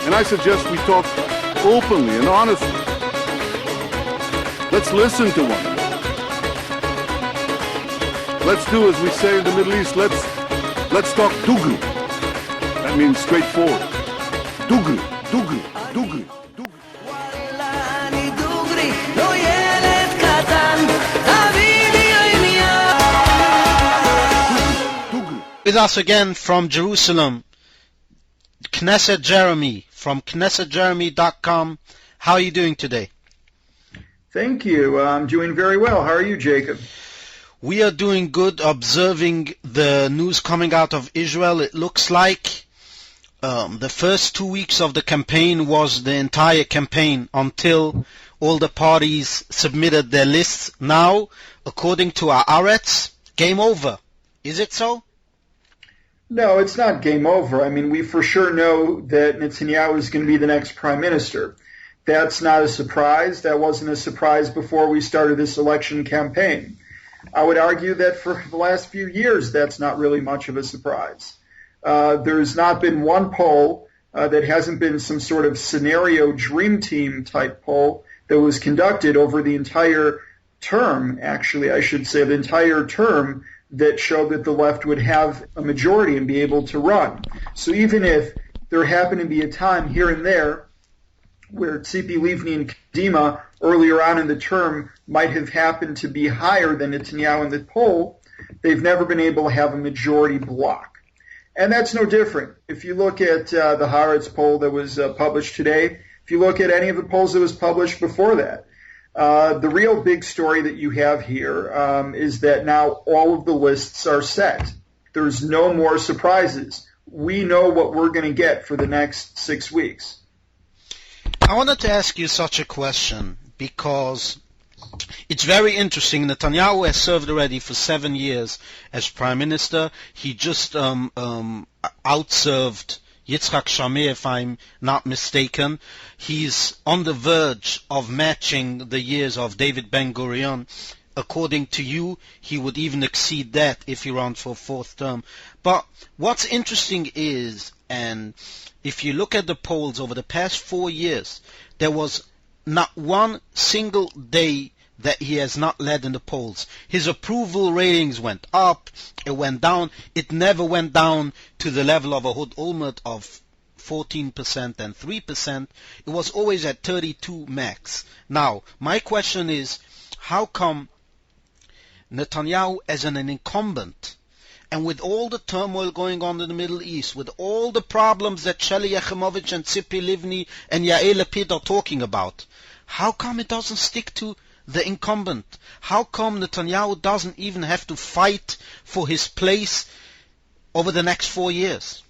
And I suggest we talk openly and honestly. Let's listen to one another. Let's do as we say in the Middle East, let's talk Dugri. That means straightforward. Dugri, Dugri, Dugri, Dugri. With us again from Jerusalem, Knesset Jeremy from KnessetJeremy.com. How are you doing today? Thank you. I'm doing very well. How are you, Jacob? We are doing good, observing the news coming out of Israel. It looks like the first 2 weeks of the campaign was the entire campaign until all the parties submitted their lists. Now, according to our Haaretz, game over. Is it so? No, it's not game over. I mean, we for sure know that Netanyahu is going to be the next prime minister. That's not a surprise. That wasn't a surprise before we started this election campaign. I would argue that for the last few years, that's not really much of a surprise. There's not been one poll that hasn't been some sort of scenario dream team type poll that was conducted over the entire term, actually, I should say, the entire term that showed that the left would have a majority and be able to run. So even if there happened to be a time here and there where Tzipi Livni and Kadima earlier on in the term might have happened to be higher than Netanyahu in the poll, they've never been able to have a majority block. And that's no different. If you look at the Haaretz poll that was published today, if you look at any of the polls that was published before that, the real big story that you have here is that now all of the lists are set. There's no more surprises. We know what we're going to get for the next 6 weeks. I wanted to ask you such a question because it's very interesting. Netanyahu has served already for 7 years as prime minister. He just outserved Yitzhak Shamir, if I'm not mistaken. He's on the verge of matching the years of David Ben-Gurion. According to you, he would even exceed that if he runs for a fourth term. But what's interesting is, and if you look at the polls over the past 4 years, there was not one single day that he has not led in the polls. His approval ratings went up, it went down. It never went down to the level of Ehud Olmert of 14% and 3%. It was always at 32 max. Now, my question is, how come Netanyahu, as an incumbent, and with all the turmoil going on in the Middle East, with all the problems that Sheli Yachimovich and Tzipi Livni and Yair Lapid are talking about, how come it doesn't stick to the incumbent? How come Netanyahu doesn't even have to fight for his place over the next 4 years?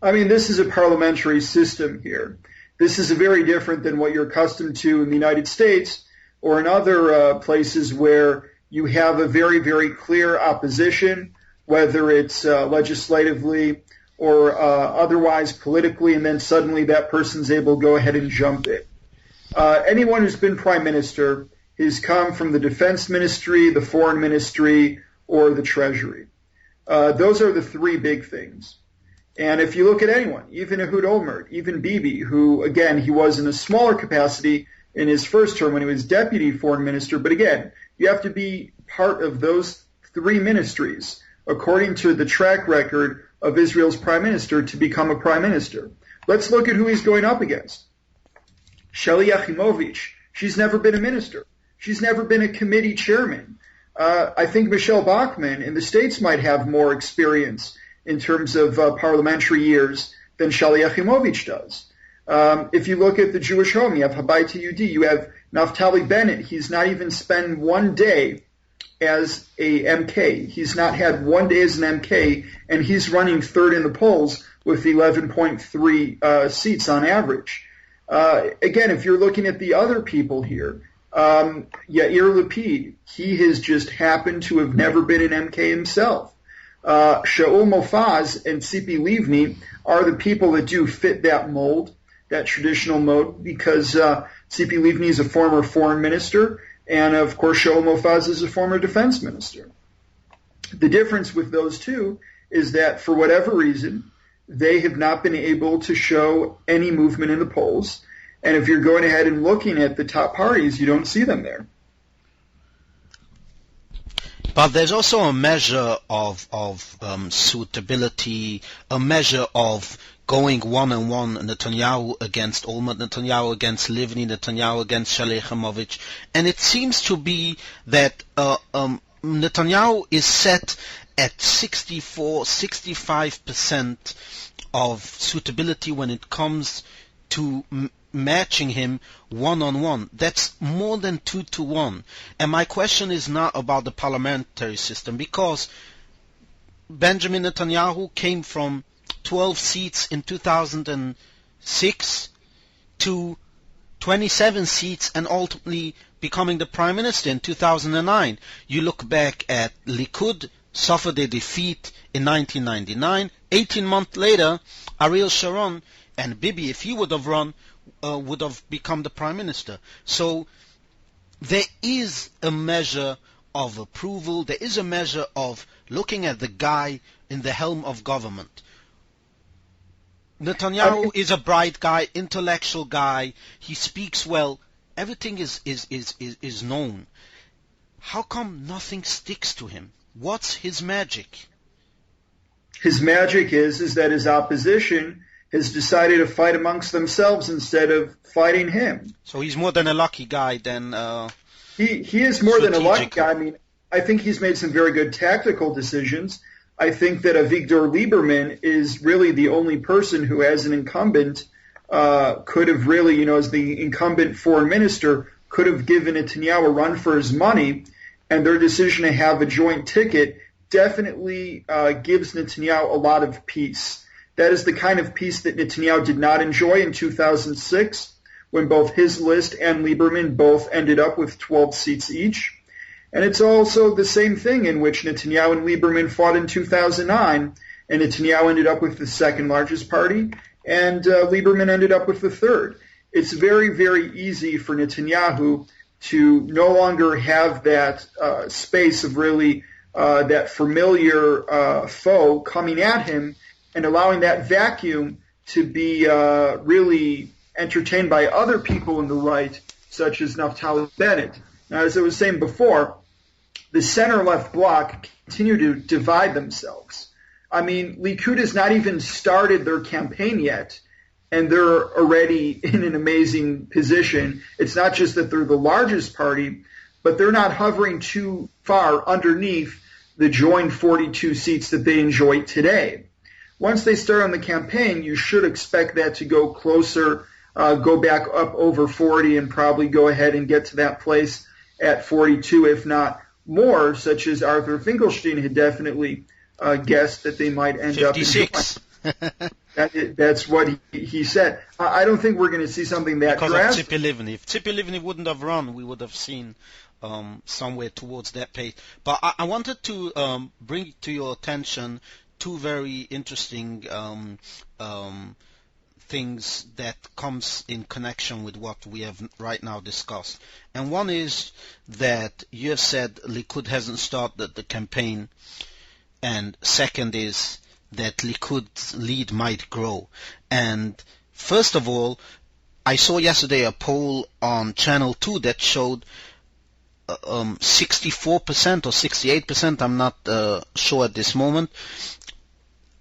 I mean, this is a parliamentary system here. This is very different than what you're accustomed to in the United States or in other places where you have a very, very clear opposition, whether it's legislatively or otherwise politically, and then suddenly that person's able to go ahead and jump it. Anyone who's been prime minister has come from the defense ministry, the foreign ministry, or the treasury. Those are the three big things. And if you look at anyone, even Ehud Olmert, even Bibi, who, again, he was in a smaller capacity in his first term when he was deputy foreign minister, but again, you have to be part of those three ministries, according to the track record of Israel's prime minister, to become a prime minister. Let's look at who he's going up against. Sheli Yachimovich, she's never been a minister. She's never been a committee chairman. I think Michelle Bachmann in the States might have more experience in terms of parliamentary years than Sheli Yachimovich does. If you look at the Jewish home, you have Habayit Yehudi, you have Naftali Bennett. He's not even spent 1 day as a MK. He's not had 1 day as an MK, and he's running third in the polls with 11.3 seats on average. Again, if you're looking at the other people here, Yair Lapid, he has just happened to have never been an MK himself. Shaul Mofaz and Tzipi Livni are the people that do fit that mold, that traditional mold, because Tzipi Livni is a former foreign minister, and of course Shaul Mofaz is a former defense minister. The difference with those two is that for whatever reason, they have not been able to show any movement in the polls. And if you're going ahead and looking at the top parties, you don't see them there. But there's also a measure of suitability, a measure of going one-on-one, Netanyahu against Olmert, Netanyahu against Livni, Netanyahu against Shalei Chamovich. And it seems to be that Netanyahu is set at 65% of suitability when it comes to matching him one-on-one. That's more than 2-to-1. And my question is not about the parliamentary system, because Benjamin Netanyahu came from 12 seats in 2006 to 27 seats and ultimately becoming the prime minister in 2009. You look back at Likud, suffered a defeat in 1999. 18 months later, Ariel Sharon and Bibi, if he would have run, would have become the prime minister. So there is a measure of approval. There is a measure of looking at the guy in the helm of government. Netanyahu is a bright guy, intellectual guy. He speaks well. Everything is known. How come nothing sticks to him? What's his magic? His magic is that his opposition has decided to fight amongst themselves instead of fighting him. So he's more than a lucky guy than he is more than a lucky guy. I mean, I think he's made some very good tactical decisions. I think that Avigdor Lieberman is really the only person who, as an incumbent, could have really, as the incumbent foreign minister, could have given Netanyahu a run for his money, and their decision to have a joint ticket definitely gives Netanyahu a lot of peace. That is the kind of peace that Netanyahu did not enjoy in 2006, when both his list and Lieberman both ended up with 12 seats each. And it's also the same thing in which Netanyahu and Lieberman fought in 2009, and Netanyahu ended up with the second largest party, and Lieberman ended up with the third. It's very, very easy for Netanyahu to no longer have that space of really that familiar foe coming at him, and allowing that vacuum to be really entertained by other people in the right, such as Naftali Bennett. Now, as I was saying before, the center-left bloc continue to divide themselves. I mean, Likud has not even started their campaign yet, and they're already in an amazing position. It's not just that they're the largest party, but they're not hovering too far underneath the joint 42 seats that they enjoy today. Once they start on the campaign, you should expect that to go closer, go back up over 40, and probably go ahead and get to that place at 42, if not more, such as Arthur Finkelstein had definitely guessed that they might end 56. up in. That's what he said. I don't think we're going to see something that drastic. Because of Tzipi Livni. If Tzipi Livni wouldn't have run, we would have seen somewhere towards that pace. But I wanted to bring to your attention two very interesting things that comes in connection with what we have right now discussed. And one is that you have said Likud hasn't started the campaign, and second is that Likud's lead might grow. And first of all, I saw yesterday a poll on Channel 2 that showed 64% or 68%, I'm not sure at this moment,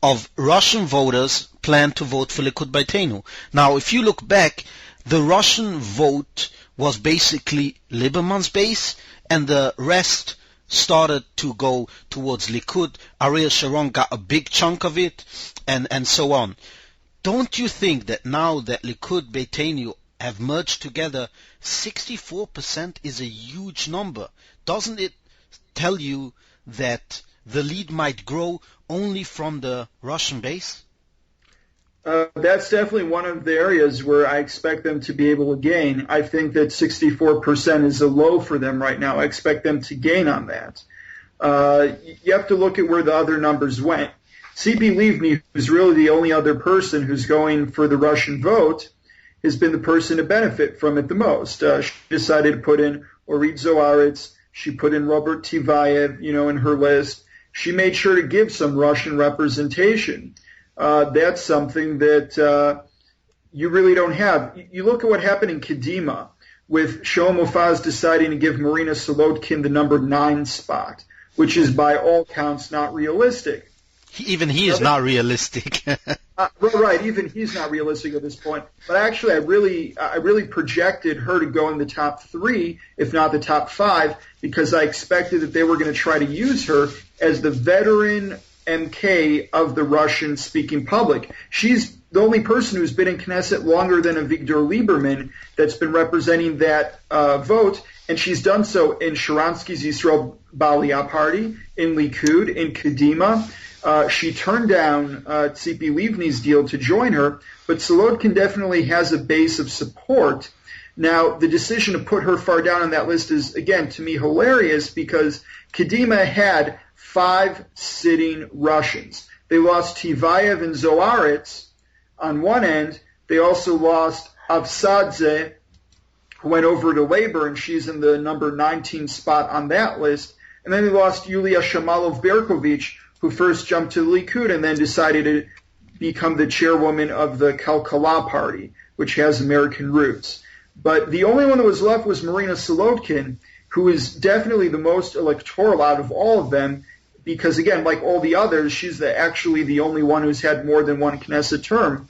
of Russian voters plan to vote for Likud Beitenu. Now, if you look back, the Russian vote was basically Lieberman's base, and the rest started to go towards Likud. Ariel Sharon got a big chunk of it, and so on. Don't you think that now that Likud Beitenu have merged together, 64% is a huge number? Doesn't it tell you that the lead might grow only from the Russian base? That's definitely one of the areas where I expect them to be able to gain. I think that 64% is a low for them right now. I expect them to gain on that. You have to look at where the other numbers went. Tzipi Livni, who's really the only other person who's going for the Russian vote, has been the person to benefit from it the most. She decided to put in Orit Zoharetz. She put in Robert Tivayev, in her list. She made sure to give some Russian representation. that's something that you really don't have. You look at what happened in Kadima with Shlomo Mofaz deciding to give Marina Solodkin the number 9 spot, which is by all counts not realistic. Even he is not realistic. Right, even he's not realistic at this point. But actually, I really projected her to go in the top 3, if not the top 5, because I expected that they were going to try to use her as the veteran MK of the Russian-speaking public. She's the only person who's been in Knesset longer than Avigdor Lieberman that's been representing that vote, and she's done so in Sharansky's Yisrael B'Aliyah party, in Likud, in Kadima. She turned down Tzipi Livni's deal to join her, but Solodkin definitely has a base of support. Now, the decision to put her far down on that list is, again, to me hilarious because Kadima had 5 sitting Russians. They lost Tivayev and Zoaretz on one end. They also lost Avsadze, who went over to Labor, and she's in the number 19 spot on that list. And then they lost Yulia Shamalov-Berkovich, who first jumped to the Likud and then decided to become the chairwoman of the Kalkala party, which has American roots. But the only one that was left was Marina Solodkin, who is definitely the most electoral out of all of them, because, again, like all the others, she's actually the only one who's had more than one Knesset term.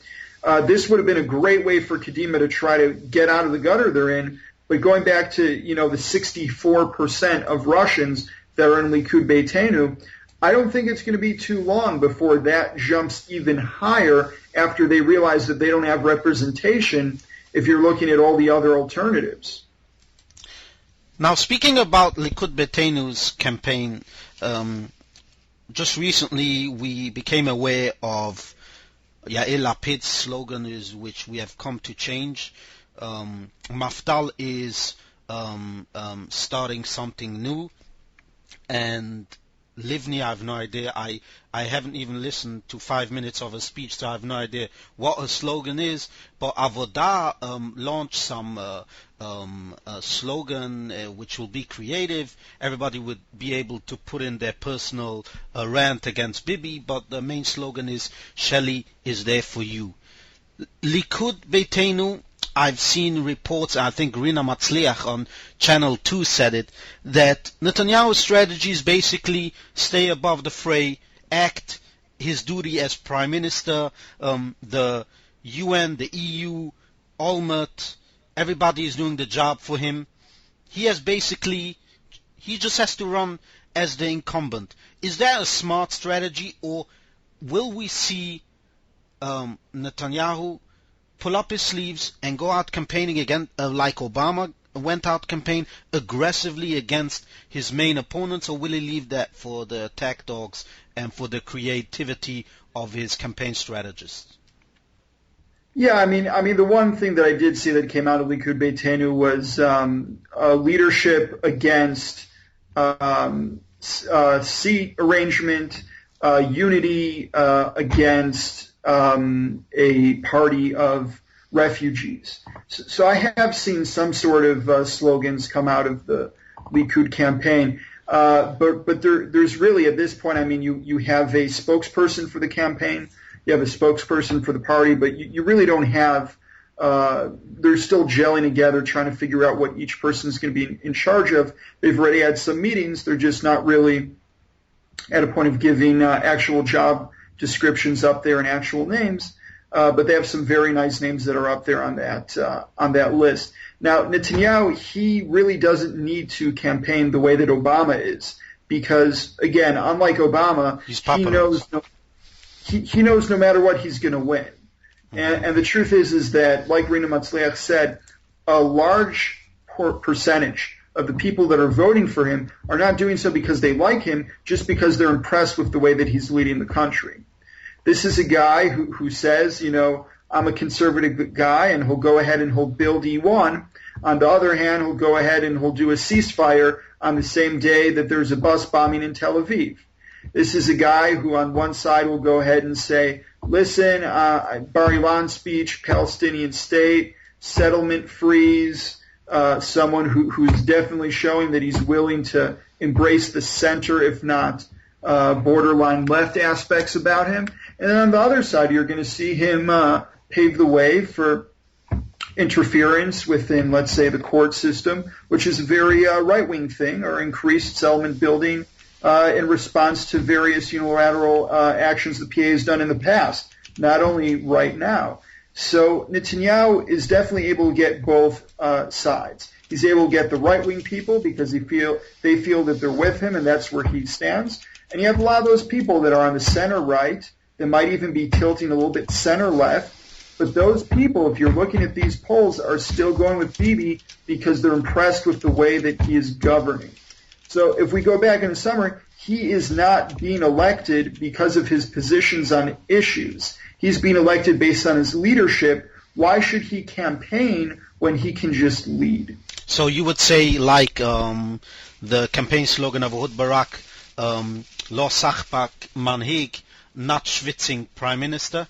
This would have been a great way for Kadima to try to get out of the gutter they're in, but going back to, the 64% of Russians that are in Likud Beitenu, I don't think it's going to be too long before that jumps even higher after they realize that they don't have representation if you're looking at all the other alternatives. Now, speaking about Likud Beitenu's campaign, just recently we became aware of Yair Lapid's slogan, which we have come to change. Mafdal is starting something new, and Livni, I have no idea. I haven't even listened to 5 minutes of her speech, so I have no idea what her slogan is. But Avodah launched some slogan which will be creative. Everybody would be able to put in their personal rant against Bibi, but the main slogan is Shelly is there for you. Likud Beitenu, I've seen reports, I think Rina Matzliach on Channel 2 said it, that Netanyahu's strategy is basically stay above the fray, act his duty as prime minister, the UN, the EU, Olmert, everybody is doing the job for him. He just has to run as the incumbent. Is that a smart strategy, or will we see Netanyahu pull up his sleeves and go out campaigning again, like Obama went out campaign aggressively against his main opponents, or will he leave that for the attack dogs and for the creativity of his campaign strategists? Yeah, I mean, the one thing that I did see that came out of Likud Beitenu was leadership against seat arrangement, unity against a party of refugees. So I have seen some sort of slogans come out of the Likud campaign, but there's really at this point, I mean, you have a spokesperson for the campaign, you have a spokesperson for the party, but you really don't have. They're still gelling together, trying to figure out what each person is going to be in charge of. They've already had some meetings. They're just not really at a point of giving actual job descriptions up there and actual names, but they have some very nice names that are up there on that list. Now, Netanyahu, he really doesn't need to campaign the way that Obama is, because again, unlike Obama, he knows no matter what he's going to win. And the truth is that, like Rina Matzliach said, a large percentage of the people that are voting for him are not doing so because they like him, just because they're impressed with the way that he's leading the country. This is a guy who says, I'm a conservative guy, and he'll go ahead and he'll build E1. On the other hand, he'll go ahead and he'll do a ceasefire on the same day that there's a bus bombing in Tel Aviv. This is a guy who on one side will go ahead and say, listen, Bar Ilan speech, Palestinian state, settlement freeze, someone who's definitely showing that he's willing to embrace the center, if not borderline left aspects about him. And then on the other side, you're going to see him pave the way for interference within, let's say, the court system, which is a very right-wing thing, or increased settlement building in response to various unilateral actions the PA has done in the past, not only right now. So Netanyahu is definitely able to get both sides. He's able to get the right-wing people because they feel that they're with him, and that's where he stands. And you have a lot of those people that are on the center-right that might even be tilting a little bit center-left. But those people, if you're looking at these polls, are still going with Bibi because they're impressed with the way that he is governing. So if we go back in the summary, he is not being elected because of his positions on issues. He's being elected based on his leadership. Why should he campaign when he can just lead? So you would say, like the campaign slogan of Ehud Barak, Lo Sachbak Manhig, not schwitzing Prime Minister?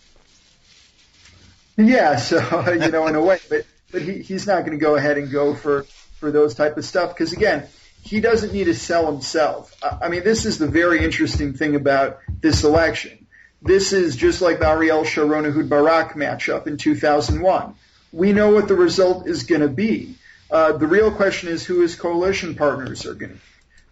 Yeah, so, in a way, but he's not going to go ahead and go for those type of stuff because, again, he doesn't need to sell himself. I mean, this is the very interesting thing about this election. This is just like the Ariel Sharon-Ehud Barak matchup in 2001. We know what the result is going to be. The real question is who his coalition partners are going to be.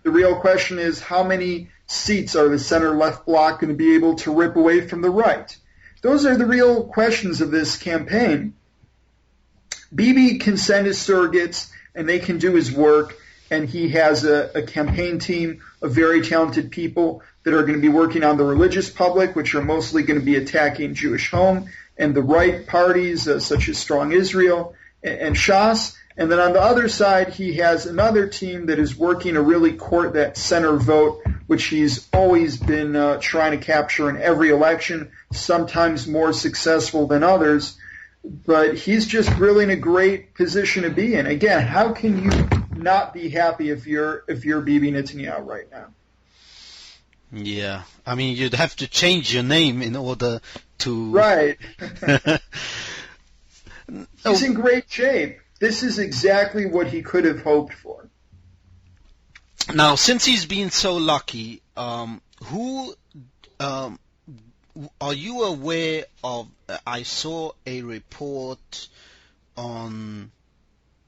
The real question is how many seats are the center-left bloc going to be able to rip away from the right. Those are the real questions of this campaign. Bibi can send his surrogates, and they can do his work, and he has a campaign team of very talented people that are going to be working on the religious public, which are mostly going to be attacking Jewish Home, and the right parties, such as Strong Israel and Shas. And then on the other side, he has another team that is working to really court that center vote, which he's always been trying to capture in every election, sometimes more successful than others. But he's just really in a great position to be in. Again, how can you not be happy if you're Bibi Netanyahu right now? Yeah, I mean, you'd have to change your name in order to... Right. He's in great shape. This is exactly what he could have hoped for. Now, since he's been so lucky, are you aware of, I saw a report on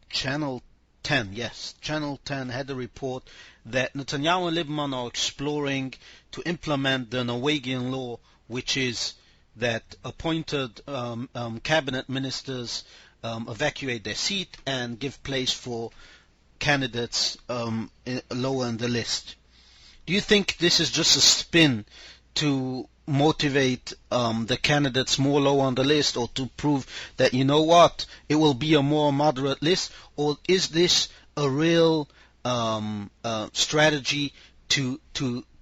Channel 10, yes, Channel 10 had a report that Netanyahu and Lieberman are exploring to implement the Norwegian law, which is that appointed cabinet ministers evacuate their seat and give place for candidates lower in the list. Do you think this is just a spin to motivate the candidates more low on the list, or to prove that, you know what, it will be a more moderate list? Or is this a real strategy to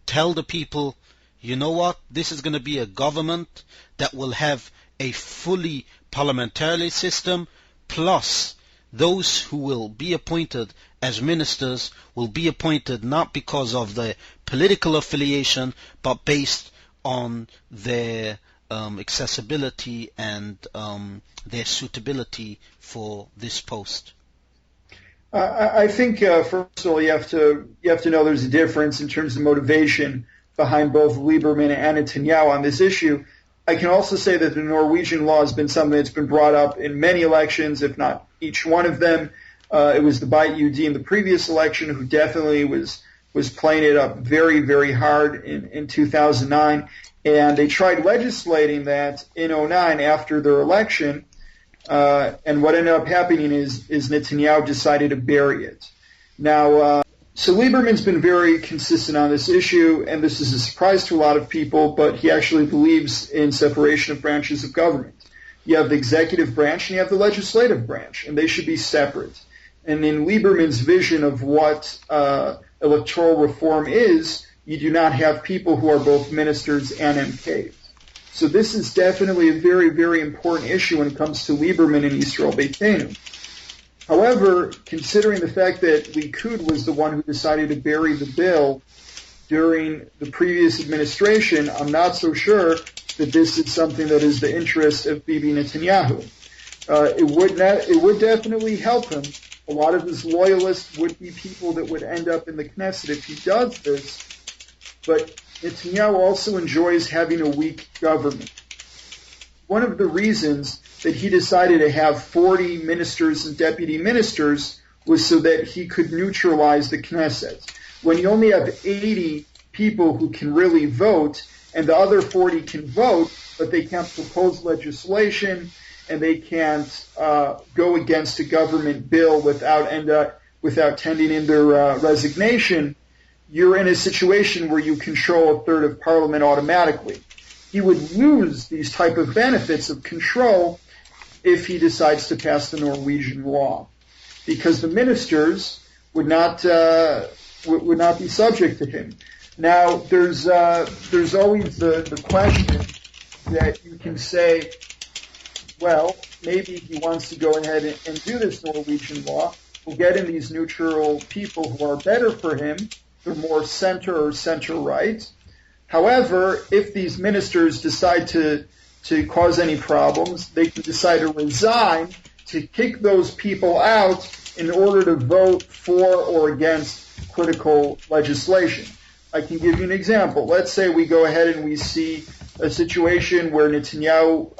tell the people, you know what, this is going to be a government that will have a fully parliamentary system, plus those who will be appointed as ministers will be appointed not because of their political affiliation, but based on their accessibility and their suitability for this post? I think first of all you have to know there's a difference in terms of motivation behind both Lieberman and Netanyahu on this issue. I can also say that the Norwegian law has been something that's been brought up in many elections, if not each one of them. It was the Beit Yehudi in the previous election who definitely was playing it up very, very hard in 2009. And they tried legislating that in 2009 after their election. And what ended up happening is Netanyahu decided to bury it. Now, so Lieberman's been very consistent on this issue, and this is a surprise to a lot of people, but he actually believes in separation of branches of government. You have the executive branch and you have the legislative branch, and they should be separate. And in Lieberman's vision of what electoral reform is, you do not have people who are both ministers and MKs. So this is definitely a very, very important issue when it comes to Lieberman and Yisrael Beitenu. However, considering the fact that Likud was the one who decided to bury the bill during the previous administration, I'm not so sure that this is something that is the interest of Bibi Netanyahu. It would definitely help him. A lot of his loyalists would be people that would end up in the Knesset if he does this. But Netanyahu also enjoys having a weak government. One of the reasons that he decided to have 40 ministers and deputy ministers was so that he could neutralize the Knesset. When you only have 80 people who can really vote, and the other 40 can vote, but they can't propose legislation, and they can't go against a government bill without tending in their resignation, you're in a situation where you control a third of parliament automatically. He would lose these type of benefits of control if he decides to pass the Norwegian law, because the ministers would not be subject to him. Now, there's always the question that you can say, well, maybe he wants to go ahead and do this Norwegian law. We'll get in these neutral people who are better for him. They're more center or center-right. However, if these ministers decide to cause any problems, they can decide to resign to kick those people out in order to vote for or against critical legislation. I can give you an example. Let's say we go ahead and we see a situation where Netanyahu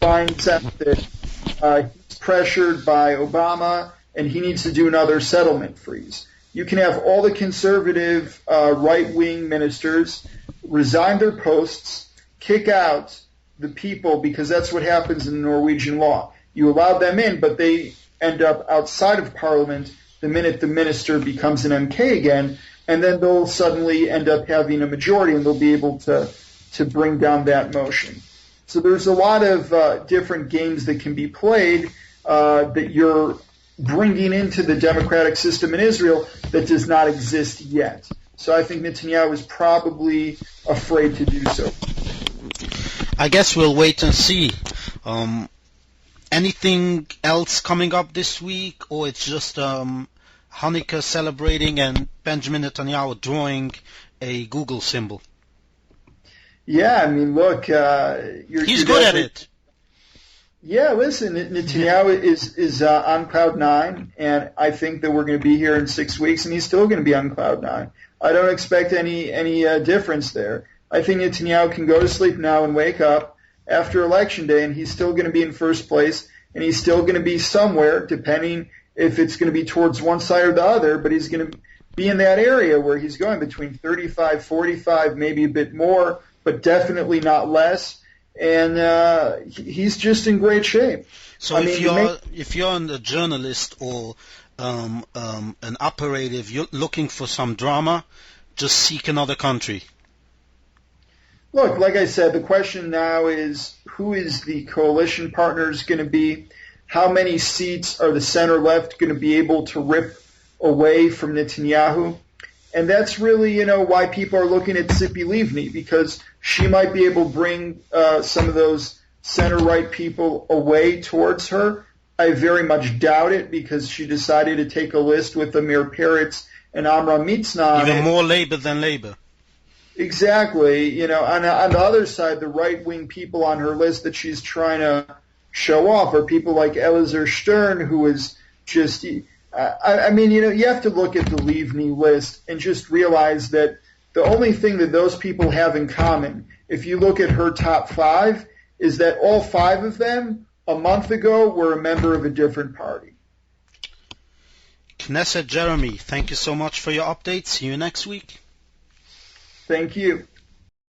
finds out that he's pressured by Obama and he needs to do another settlement freeze. You can have all the conservative right-wing ministers resign their posts, kick out the people, because that's what happens in the Norwegian law. You allow them in, but they end up outside of parliament the minute the minister becomes an MK again, and then they'll suddenly end up having a majority and they'll be able to bring down that motion. So there's a lot of different games that can be played that you're bringing into the democratic system in Israel that does not exist yet. So I think Netanyahu is probably afraid to do so. I guess we'll wait and see. Anything else coming up this week, or it's just Hanukkah celebrating and Benjamin Netanyahu drawing a Google symbol? Yeah, I mean, look, he's good at it. Yeah, listen, Netanyahu is on cloud nine, and I think that we're going to be here in 6 weeks, and he's still going to be on cloud nine. I don't expect any difference there. I think Netanyahu can go to sleep now and wake up after Election Day, and he's still going to be in first place, and he's still going to be somewhere, depending if it's going to be towards one side or the other, but he's going to be in that area where he's going between 35, 45, maybe a bit more, but definitely not less. And he's just in great shape. So if you're a journalist or an operative, you're looking for some drama, just seek another country. Look, like I said, the question now is who is the coalition partners going to be? How many seats are the center-left going to be able to rip away from Netanyahu? And that's really, why people are looking at Tzipi Livni, because she might be able to bring some of those center-right people away towards her. I very much doubt it, because she decided to take a list with Amir Peretz and Amram Mitznah. Even more Labour than Labour. Exactly. On the other side, the right-wing people on her list that she's trying to show off are people like Eliezer Stern, who is just... you have to look at the Livni list and just realize that the only thing that those people have in common, if you look at her top five, is that all five of them, a month ago, were a member of a different party. Knesset Jeremy, thank you so much for your updates. See you next week. Thank you.